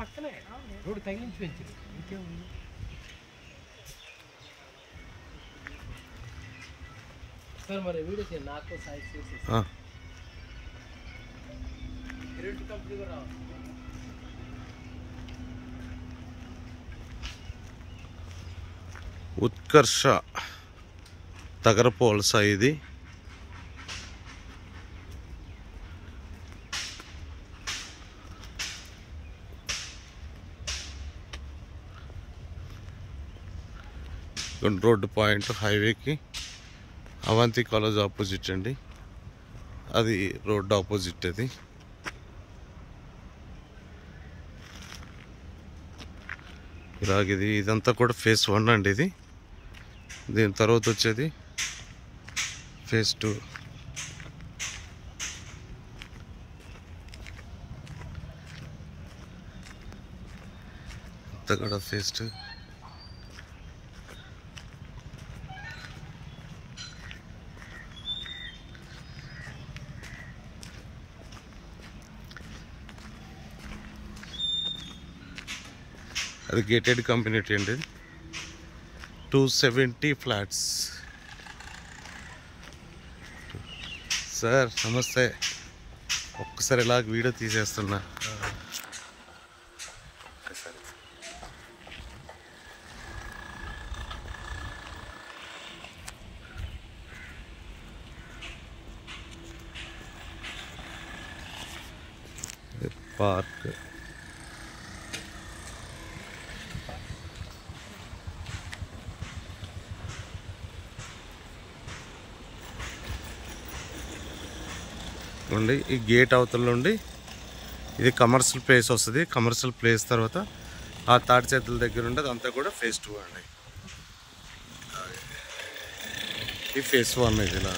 పక్కనే రోడ్డు తగిలించి పెంచారు ఇంకేముంది. సార్ మరి వీడియో చేయండి నాకు సైజ్ చేసి రెండు కంపెనీ కూడా రావాలి. ఉత్కర్ష తగరపోల్స ఇది. రోడ్డు పాయింట్ హైవేకి అవంతి కాలేజ్ ఆపోజిట్ అండి. అది రోడ్డు ఆపోజిట్. అది ఇలాగిది ఇదంతా కూడా ఫేజ్ 1 అండి. ఇది దీని తర్వాత వచ్చేది ఫేజ్ 2. అంతా కూడా ఫేజ్ 2. అది గేటెడ్ కమ్యూనిటీ అండి. 270 ఫ్లాట్స్. సార్ నమస్తే. ఒక్కసారి ఇలాగ వీడియో తీసేస్తున్నా. పార్క్ ఉండి ఈ గేట్ అవతల నుండి ఇది కమర్షియల్ ప్లేస్ వస్తుంది. కమర్షియల్ ప్లేస్ తర్వాత ఆ తాటి చేతుల దగ్గర ఉండి అదంతా కూడా ఫేజ్ 2 అండి. ఈ ఫేజ్ 1 ఇది ఇలా.